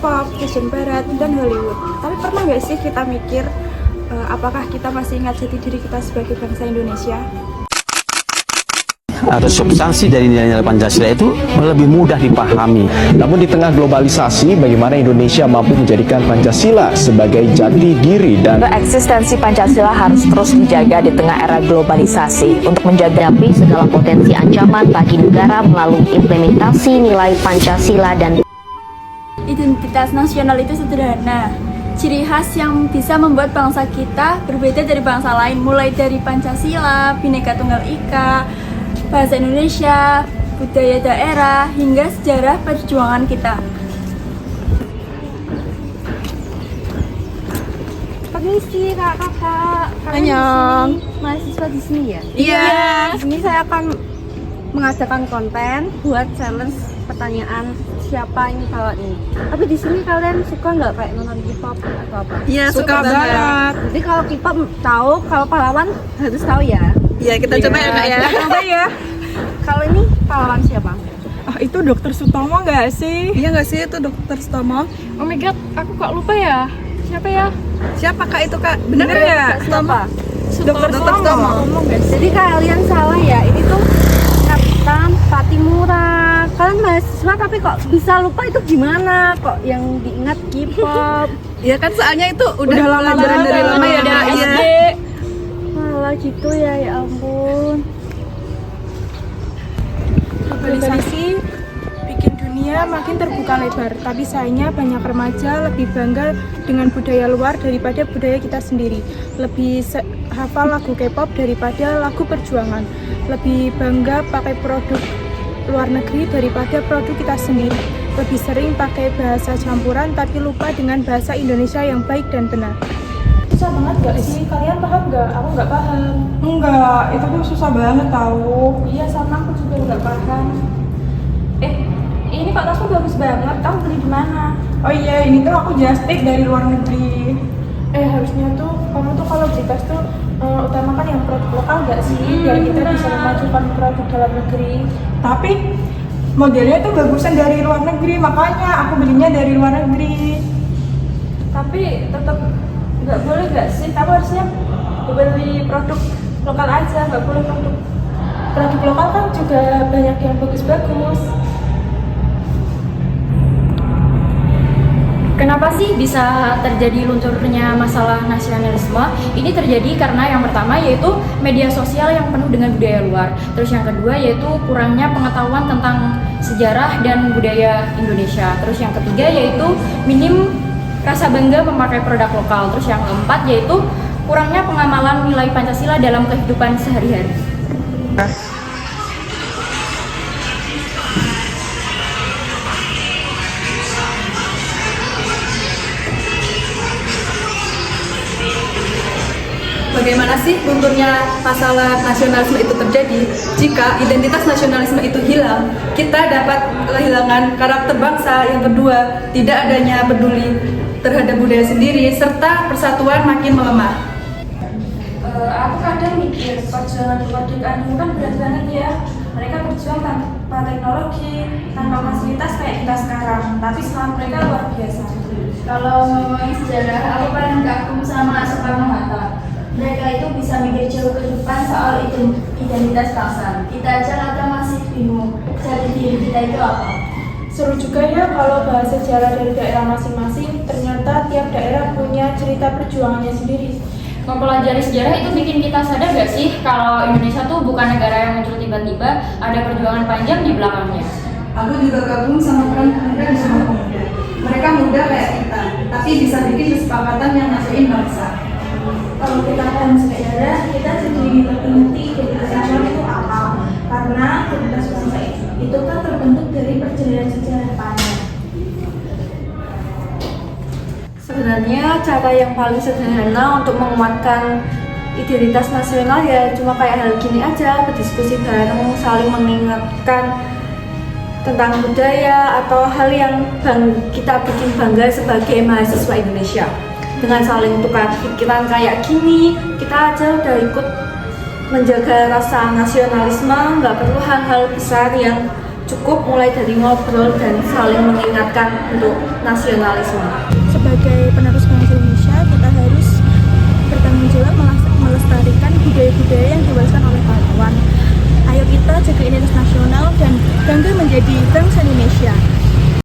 K-pop, fashion barat, dan Hollywood. Tapi pernah nggak sih kita mikir, apakah kita masih ingat jati diri kita sebagai bangsa Indonesia? Atau substansi dari nilai-nilai Pancasila itu lebih mudah dipahami. Namun di tengah globalisasi, bagaimana Indonesia mampu menjadikan Pancasila sebagai jati diri dan eksistensi Pancasila harus terus dijaga di tengah era globalisasi untuk menjaga segala potensi ancaman bagi negara melalui implementasi nilai Pancasila dan Identitas nasional itu sederhana, ciri khas yang bisa membuat bangsa kita berbeda dari bangsa lain, mulai dari Pancasila, Bhinneka Tunggal Ika, bahasa Indonesia, budaya daerah, hingga sejarah perjuangan kita. Permisi kakak-kakak, Annyeong. mahasiswa di sini ya? Iya, di sini saya akan mengadakan konten buat challenge pertanyaan siapa ini kalau ini. Tapi di sini kalian suka nggak kayak nonton K-pop atau apa? Iya, suka banget. Jadi kalau K-pop tahu, kalau pahlawan harus tahu ya. Iya, kita coba ya Kak ya. Coba ya. Kalau ini pahlawan siapa? Ah, itu Dokter Sutomo nggak sih? Iya nggak sih itu Dokter Sutomo? Oh my god, aku kok lupa ya? Siapa ya? Siapa Kak itu Kak? Bener ya? Siapa? Dokter Sutomo. Jadi kalian salah ya. Ini tuh Kapten Patimura. Kalian mahasiswa tapi kok bisa lupa itu gimana? Kok yang diingat K-pop? Iya kan soalnya itu udah lama pelajaran dari lama ya Kak. Iya. Malah gitu ya, ya ampun. Globalisasi bikin dunia makin terbuka lebar, tapi sayangnya banyak remaja lebih bangga dengan budaya luar daripada budaya kita sendiri. Lebih hafal lagu K-pop daripada lagu perjuangan. Lebih bangga pakai produk luar negeri daripada produk kita sendiri. Lebih sering pakai bahasa campuran tapi lupa dengan bahasa Indonesia yang baik dan benar. Susah banget gak sih? Kalian paham gak? Aku gak paham. Enggak, itu tuh susah banget tahu. Iya, sama aku juga nggak paham. Ini Pak tasmu bagus banget. Kamu beli di mana? Oh iya, ini tuh aku just take dari luar negeri. Harusnya tuh kamu tuh kalau beli tas tuh utamakan yang produk lokal gak sih? Biar kita bisa memajukan produk dalam negeri. Tapi modelnya tuh bagusan dari luar negeri, makanya aku belinya dari luar negeri. Tapi tetap nggak boleh nggak sih? Kamu harusnya beli produk lokal aja, nggak boleh Produk lokal kan juga banyak yang bagus-bagus. Kenapa sih bisa terjadi lunturnya masalah nasionalisme? Ini terjadi karena yang pertama yaitu media sosial yang penuh dengan budaya luar. Terus yang kedua yaitu kurangnya pengetahuan tentang sejarah dan budaya Indonesia. Terus yang ketiga yaitu minim rasa bangga memakai produk lokal. Terus yang keempat yaitu kurangnya pengamalan nilai Pancasila dalam kehidupan sehari-hari. Bagaimana sih lunturnya masalah nasionalisme itu terjadi? Jika identitas nasionalisme itu hilang, kita dapat kehilangan karakter bangsa. Yang kedua, tidak adanya peduli terhadap budaya sendiri, serta persatuan makin melemah. Aku kadang mikir perjuangan kemerdekaan itu kan berat banget ya. Mereka berjuang tanpa teknologi, tanpa fasilitas kayak kita sekarang, tapi semangat mereka luar biasa. Kalau ngomongin sejarah, aku paling kagum sama Soekarno-Hatta. Mereka itu bisa mikir jauh ke depan soal identitas bangsa. Kita aja kadang masih bingung jati diri kita itu apa. Seru juga ya kalau bahas sejarah dari daerah masing-masing. Ternyata tiap daerah punya cerita perjuangannya sendiri. Mempelajari sejarah itu bikin kita sadar gak sih kalau Indonesia tuh bukan negara yang muncul tiba-tiba, ada perjuangan panjang di belakangnya. Aku juga kagum sama peran pemuda di Sumpah Pemuda. Mereka muda kayak kita, tapi bisa bikin kesepakatan yang masukin bangsa. Kalau kita paham sejarah, kita jadi lebih ngerti identitas nasional itu apa. Karena identitas bangsa itu kan terbentuk dari perjalanan sejarah panjang. Sebenarnya cara yang paling sederhana untuk menguatkan identitas nasional ya cuma kayak hal gini aja, berdiskusi bareng, saling mengingatkan tentang budaya atau hal yang kita bikin bangga sebagai mahasiswa Indonesia. Dengan saling tukar pikiran kayak gini, kita aja udah ikut menjaga rasa nasionalisme, nggak perlu hal-hal besar yang cukup mulai dari ngobrol dan saling mengingatkan untuk nasionalisme. Sebagai penerus bangsa Indonesia, kita harus bertanggung jawab melestarikan budaya-budaya yang diwariskan oleh pahlawan. Ayo kita jaga identitas nasional dan bangga menjadi bangsa Indonesia.